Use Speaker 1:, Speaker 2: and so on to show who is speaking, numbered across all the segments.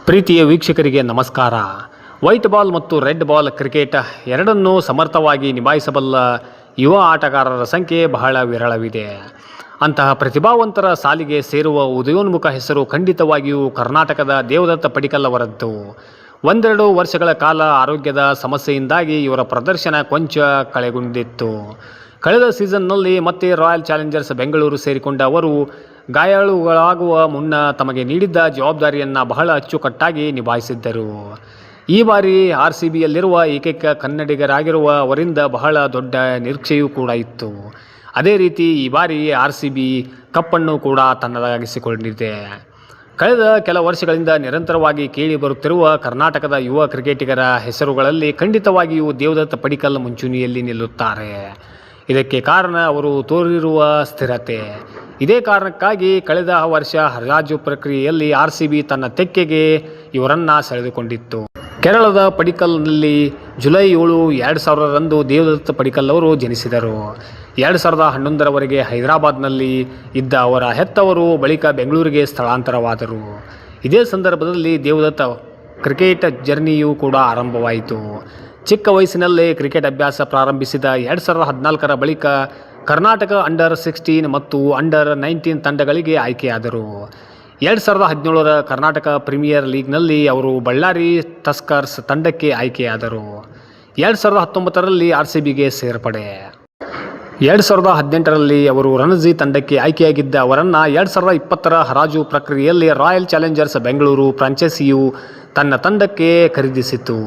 Speaker 1: ಪ್ರೀತಿಯ ವೀಕ್ಷಕರಿಗೆ ನಮಸ್ಕಾರ. ವೈಟ್ ಬಾಲ್ ಮತ್ತು ರೆಡ್ ಬಾಲ್ ಕ್ರಿಕೆಟ್ ಎರಡನ್ನೂ ಸಮರ್ಥವಾಗಿ ನಿಭಾಯಿಸಬಲ್ಲ ಯುವ ಆಟಗಾರರ ಸಂಖ್ಯೆ ಬಹಳ ವಿರಳವಿದೆ. ಅಂತಹ ಪ್ರತಿಭಾವಂತರ ಸಾಲಿಗೆ ಸೇರುವ ಉದಯೋನ್ಮುಖ ಹೆಸರು ಖಂಡಿತವಾಗಿಯೂ ಕರ್ನಾಟಕದ ದೇವದತ್ತ ಪಡಿಕ್ಕಲ್ ಅವರದ್ದು. ಒಂದೆರಡು ವರ್ಷಗಳ ಕಾಲ ಆರೋಗ್ಯದ ಸಮಸ್ಯೆಯಿಂದಾಗಿ ಇವರ ಪ್ರದರ್ಶನ ಕೊಂಚ ಕಳೆಗುಂದಿತ್ತು. ಕಳೆದ ಸೀಸನ್ನಲ್ಲಿ ಮತ್ತೆ ರಾಯಲ್ ಚಾಲೆಂಜರ್ಸ್ ಬೆಂಗಳೂರು ಸೇರಿಕೊಂಡ ಅವರು ಗಾಯಾಳುಗಳಾಗುವ ಮುನ್ನ ತಮಗೆ ನೀಡಿದ್ದ ಜವಾಬ್ದಾರಿಯನ್ನು ಬಹಳ ಅಚ್ಚುಕಟ್ಟಾಗಿ ನಿಭಾಯಿಸಿದ್ದರು. ಈ ಬಾರಿ RCBಯಲ್ಲಿರುವ ಏಕೈಕ ಕನ್ನಡಿಗರಾಗಿರುವ ಅವರಿಂದ ಬಹಳ ದೊಡ್ಡ ನಿರೀಕ್ಷೆಯೂ ಕೂಡ ಇತ್ತು. ಅದೇ ರೀತಿ ಈ ಬಾರಿ RCB ಕಪ್ಪನ್ನು ಕೂಡ ತನ್ನದಾಗಿಸಿಕೊಂಡಿದೆ. ಕಳೆದ ಕೆಲ ವರ್ಷಗಳಿಂದ ನಿರಂತರವಾಗಿ ಕೇಳಿ ಬರುತ್ತಿರುವ ಕರ್ನಾಟಕದ ಯುವ ಕ್ರಿಕೆಟಿಗರ ಹೆಸರುಗಳಲ್ಲಿ ಖಂಡಿತವಾಗಿಯೂ ದೇವದತ್ತ ಪಡಿಕ್ಕಲ್ ಮುಂಚೂಣಿಯಲ್ಲಿ ನಿಲ್ಲುತ್ತಾರೆ. ಇದಕ್ಕೆ ಕಾರಣ ಅವರು ತೋರಿರುವ ಸ್ಥಿರತೆ. ಇದೇ ಕಾರಣಕ್ಕಾಗಿ ಕಳೆದ ವರ್ಷ ಹರಾಜು ಪ್ರಕ್ರಿಯೆಯಲ್ಲಿ RCB ತನ್ನ ತೆಕ್ಕೆಗೆ ಇವರನ್ನು ಸೆಳೆದುಕೊಂಡಿತ್ತು. ಕೇರಳದ ಪಡಿಕ್ಕಲ್ನಲ್ಲಿ ಜುಲೈ 7, 2000ರಂದು ದೇವದತ್ತ ಪಡಿಕ್ಕಲ್ ಅವರು ಜನಿಸಿದರು. 2011ರವರೆಗೆ ಹೈದರಾಬಾದ್ನಲ್ಲಿ ಇದ್ದ ಅವರ ಹೆತ್ತವರು ಬಳಿಕ ಬೆಂಗಳೂರಿಗೆ ಸ್ಥಳಾಂತರವಾದರು. ಇದೇ ಸಂದರ್ಭದಲ್ಲಿ ದೇವದತ್ತ ಕ್ರಿಕೆಟ್ ಜರ್ನಿಯೂ ಕೂಡ ಆರಂಭವಾಯಿತು. ಚಿಕ್ಕ ವಯಸ್ಸಿನಲ್ಲೇ ಕ್ರಿಕೆಟ್ ಅಭ್ಯಾಸ ಪ್ರಾರಂಭಿಸಿದ 2014ರ ಬಳಿಕ ಕರ್ನಾಟಕ ಅಂಡರ್-16 ಮತ್ತು ಅಂಡರ್-19 ತಂಡಗಳಿಗೆ ಆಯ್ಕೆಯಾದರು. 2017ರ ಕರ್ನಾಟಕ ಪ್ರೀಮಿಯರ್ ಲೀಗ್ನಲ್ಲಿ ಅವರು ಬಳ್ಳಾರಿ ಟಸ್ಕರ್ಸ್ ತಂಡಕ್ಕೆ ಆಯ್ಕೆಯಾದರು. 2019ರಲ್ಲಿ RCBಗೆ ಸೇರ್ಪಡೆ. 2018ರಲ್ಲಿ ಅವರು ರಣಜಿ ತಂಡಕ್ಕೆ ಆಯ್ಕೆಯಾಗಿದ್ದ ಅವರನ್ನು 2020ರ ಹರಾಜು ಪ್ರಕ್ರಿಯೆಯಲ್ಲಿ ರಾಯಲ್ ಚಾಲೆಂಜರ್ಸ್ ಬೆಂಗಳೂರು ಫ್ರಾಂಚೈಸಿಯು ತನ್ನ ತಂಡಕ್ಕೆ ಖರೀದಿಸಿತು.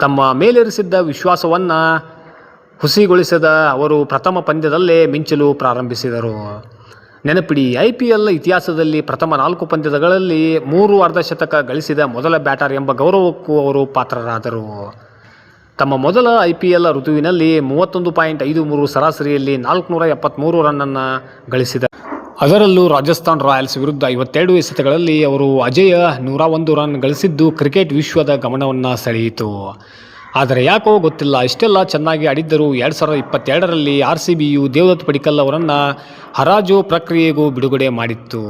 Speaker 1: ತಮ್ಮ ಮೇಲಿರಿಸಿದ್ದ ವಿಶ್ವಾಸವನ್ನು ಹುಸಿಗೊಳಿಸಿದ ಅವರು ಪ್ರಥಮ ಪಂದ್ಯದಲ್ಲೇ ಮಿಂಚಲು ಪ್ರಾರಂಭಿಸಿದರು. ನೆನಪಿಡಿ, IPL ಇತಿಹಾಸದಲ್ಲಿ ಪ್ರಥಮ 4 ಪಂದ್ಯಗಳಲ್ಲಿ 3 ಅರ್ಧಶತಕ ಗಳಿಸಿದ ಮೊದಲ ಬ್ಯಾಟರ್ ಎಂಬ ಗೌರವಕ್ಕೂ ಅವರು ಪಾತ್ರರಾದರು. ತಮ್ಮ ಮೊದಲ IPL ಋತುವಿನಲ್ಲಿ 31.53 ಸರಾಸರಿಯಲ್ಲಿ 473 ರನ್ನನ್ನು ಗಳಿಸಿದ. ಅದರಲ್ಲೂ ರಾಜಸ್ಥಾನ್ ರಾಯಲ್ಸ್ ವಿರುದ್ಧ 52 ಎಸೆತಗಳಲ್ಲಿ ಅವರು ಅಜೇಯ 101 ರನ್ ಗಳಿಸಿದ್ದು ಕ್ರಿಕೆಟ್ ವಿಶ್ವದ ಗಮನವನ್ನು ಸೆಳೆಯಿತು. ಆದರೆ ಯಾಕೋ ಗೊತ್ತಿಲ್ಲ, ಇಷ್ಟೆಲ್ಲ ಚೆನ್ನಾಗಿ ಆಡಿದ್ದರೂ 2022ರಲ್ಲಿ RCBಯು ದೇವದತ್ತ ಪಡಿಕ್ಕಲ್ ಅವರನ್ನು ಹರಾಜು ಪ್ರಕ್ರಿಯೆಗೂ ಬಿಡುಗಡೆ ಮಾಡಿತ್ತು.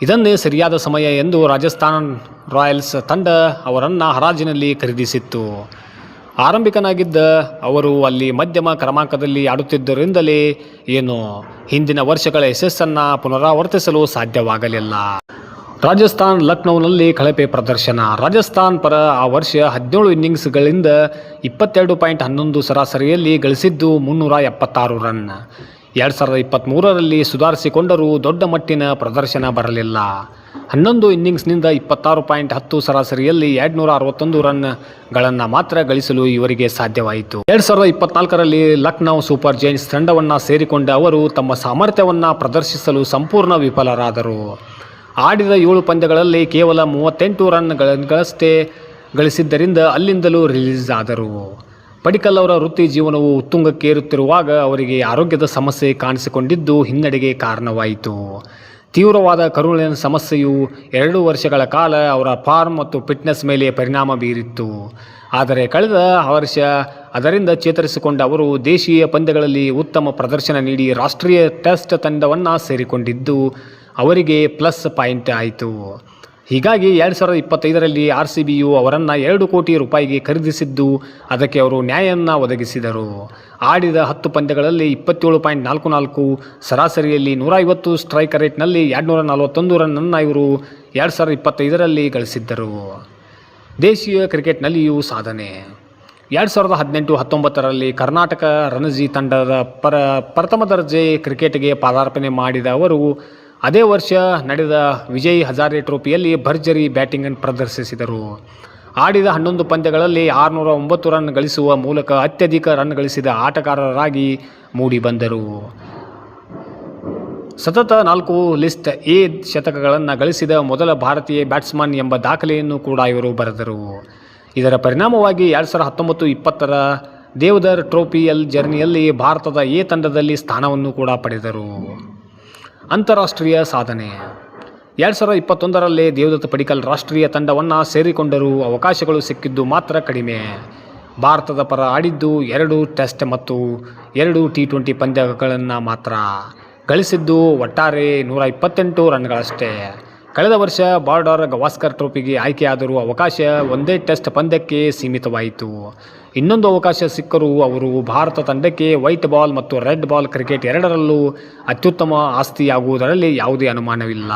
Speaker 1: ಇದನ್ನೇ ಸರಿಯಾದ ಸಮಯ ಎಂದು ರಾಜಸ್ಥಾನ್ ರಾಯಲ್ಸ್ ತಂಡ ಅವರನ್ನು ಹರಾಜಿನಲ್ಲಿ ಖರೀದಿಸಿತ್ತು. ಆರಂಭಿಕನಾಗಿದ್ದ ಅವರು ಅಲ್ಲಿ ಮಧ್ಯಮ ಕ್ರಮಾಂಕದಲ್ಲಿ ಆಡುತ್ತಿದ್ದರಿಂದಲೇ ಏನೋ ಹಿಂದಿನ ವರ್ಷಗಳ ಯಶಸ್ಸನ್ನು ಪುನರಾವರ್ತಿಸಲು ಸಾಧ್ಯವಾಗಲಿಲ್ಲ. ರಾಜಸ್ಥಾನ್ ಲಕ್ನೋನಲ್ಲಿ ಕಳಪೆ ಪ್ರದರ್ಶನ. ರಾಜಸ್ಥಾನ್ ಪರ ಆ ವರ್ಷ 17 ಇನ್ನಿಂಗ್ಸ್ಗಳಿಂದ 22.11 ಸರಾಸರಿಯಲ್ಲಿ ಗಳಿಸಿದ್ದು 376 ರನ್. 2023ರಲ್ಲಿ ಸುಧಾರಿಸಿಕೊಂಡರೂ ದೊಡ್ಡ ಮಟ್ಟಿನ ಪ್ರದರ್ಶನ ಬರಲಿಲ್ಲ. 11 ಇನ್ನಿಂಗ್ಸ್ನಿಂದ 26.10 ಸರಾಸರಿಯಲ್ಲಿ 261 ರನ್ಗಳನ್ನು ಮಾತ್ರ ಗಳಿಸಲು ಇವರಿಗೆ ಸಾಧ್ಯವಾಯಿತು. 2024ರಲ್ಲಿ ಲಕ್ನೋ ಸೂಪರ್ ಜೈಂಟ್ಸ್ ತಂಡವನ್ನು ಸೇರಿಕೊಂಡ ಅವರು ತಮ್ಮ ಸಾಮರ್ಥ್ಯವನ್ನು ಪ್ರದರ್ಶಿಸಲು ಸಂಪೂರ್ಣ ವಿಫಲರಾದರು. ಆಡಿದ 7 ಪಂದ್ಯಗಳಲ್ಲಿ ಕೇವಲ 38 ರನ್ಗಳಷ್ಟೇ ಗಳಿಸಿದ್ದರಿಂದ ಅಲ್ಲಿಂದಲೂ ರಿಲೀಸ್ ಆದರು. ಪಡಿಕ್ಕಲ್ ಅವರ ವೃತ್ತಿ ಜೀವನವು ಉತ್ತುಂಗಕ್ಕೇರುತ್ತಿರುವಾಗ ಅವರಿಗೆ ಆರೋಗ್ಯದ ಸಮಸ್ಯೆ ಕಾಣಿಸಿಕೊಂಡಿದ್ದು ಹಿನ್ನಡೆಗೆ ಕಾರಣವಾಯಿತು. ತೀವ್ರವಾದ ಕರುಳಿನ ಸಮಸ್ಯೆಯು 2 ವರ್ಷಗಳ ಕಾಲ ಅವರ ಫಾರ್ಮ್ ಮತ್ತು ಫಿಟ್ನೆಸ್ ಮೇಲೆ ಪರಿಣಾಮ ಬೀರಿತ್ತು. ಆದರೆ ಕಳೆದ ವರ್ಷ ಅದರಿಂದ ಚೇತರಿಸಿಕೊಂಡ ಅವರು ದೇಶೀಯ ಪಂದ್ಯಗಳಲ್ಲಿ ಉತ್ತಮ ಪ್ರದರ್ಶನ ನೀಡಿ ರಾಷ್ಟ್ರೀಯ ಟೆಸ್ಟ್ ತಂಡವನ್ನು ಸೇರಿಕೊಂಡಿದ್ದು ಅವರಿಗೆ ಪ್ಲಸ್ ಪಾಯಿಂಟ್ ಆಯಿತು. ಹೀಗಾಗಿ 2025ರಲ್ಲಿ RCBಯು ಅವರನ್ನು 2 ಕೋಟಿ ರೂಪಾಯಿಗೆ ಖರೀದಿಸಿದ್ದು ಅದಕ್ಕೆ ಅವರು ನ್ಯಾಯವನ್ನು ಒದಗಿಸಿದರು. ಆಡಿದ 10 ಪಂದ್ಯಗಳಲ್ಲಿ 27.44 ಸರಾಸರಿಯಲ್ಲಿ 150 ಸ್ಟ್ರೈಕ್ ರೇಟ್ನಲ್ಲಿ 241 ರನ್ನನ್ನು ಇವರು 2025ರಲ್ಲಿ ಗಳಿಸಿದ್ದರು. ದೇಶೀಯ ಕ್ರಿಕೆಟ್ನಲ್ಲಿಯೂ ಸಾಧನೆ. 2018-19ರಲ್ಲಿ ಕರ್ನಾಟಕ ರಣಜಿ ತಂಡದ ಪ್ರಥಮ ದರ್ಜೆ ಕ್ರಿಕೆಟ್ಗೆ ಪಾದಾರ್ಪಣೆ ಮಾಡಿದ ಅವರು ಅದೇ ವರ್ಷ ನಡೆದ ವಿಜಯ್ ಹಜಾರೆ ಟ್ರೋಫಿಯಲ್ಲಿ ಭರ್ಜರಿ ಬ್ಯಾಟಿಂಗ್ ಪ್ರದರ್ಶಿಸಿದರು. ಆಡಿದ 11 ಪಂದ್ಯಗಳಲ್ಲಿ 609 ರನ್ ಗಳಿಸುವ ಮೂಲಕ ಅತ್ಯಧಿಕ ರನ್ ಗಳಿಸಿದ ಆಟಗಾರರಾಗಿ ಮೂಡಿಬಂದರು. ಸತತ 4 ಲಿಸ್ಟ್ ಎ ಶತಕಗಳನ್ನು ಗಳಿಸಿದ ಮೊದಲ ಭಾರತೀಯ ಬ್ಯಾಟ್ಸ್ಮನ್ ಎಂಬ ದಾಖಲೆಯನ್ನು ಕೂಡ ಇವರು ಬರೆದರು. ಇದರ ಪರಿಣಾಮವಾಗಿ 2019-20ರ ದೇವದರ್ ಟ್ರೋಫಿಯಲ್ ಜರ್ನಿಯಲ್ಲಿ ಭಾರತದ ಎ ತಂಡದಲ್ಲಿ ಸ್ಥಾನವನ್ನು ಕೂಡ ಪಡೆದರು. ಅಂತಾರಾಷ್ಟ್ರೀಯ ಸಾಧನೆ. 2021ರಲ್ಲೇ ದೇವದತ್ತ ಪಡಿಕ್ಕಲ್ ರಾಷ್ಟ್ರೀಯ ತಂಡವನ್ನು ಸೇರಿಕೊಂಡರೂ ಅವಕಾಶಗಳು ಸಿಕ್ಕಿದ್ದು ಮಾತ್ರ ಕಡಿಮೆ. ಭಾರತದ ಪರ ಆಡಿದ್ದು 2 ಟೆಸ್ಟ್ ಮತ್ತು 2 T20 ಪಂದ್ಯಗಳನ್ನು ಮಾತ್ರ. ಗಳಿಸಿದ್ದು ಒಟ್ಟಾರೆ 128 ರನ್ಗಳಷ್ಟೇ. ಕಳೆದ ವರ್ಷ ಬಾರ್ಡರ್ ಗವಾಸ್ಕರ್ ಟ್ರೋಫಿಗೆ ಆಯ್ಕೆಯಾದರೂ ಅವಕಾಶ ಒಂದೇ ಟೆಸ್ಟ್ ಪಂದ್ಯಕ್ಕೆ ಸೀಮಿತವಾಯಿತು. ಇನ್ನೊಂದು ಅವಕಾಶ ಸಿಕ್ಕರೂ ಅವರು ಭಾರತ ತಂಡಕ್ಕೆ ವೈಟ್ ಬಾಲ್ ಮತ್ತು ರೆಡ್ ಬಾಲ್ ಕ್ರಿಕೆಟ್ ಎರಡರಲ್ಲೂ ಅತ್ಯುತ್ತಮ ಆಸ್ತಿಯಾಗುವುದರಲ್ಲಿ ಯಾವುದೇ ಅನುಮಾನವಿಲ್ಲ.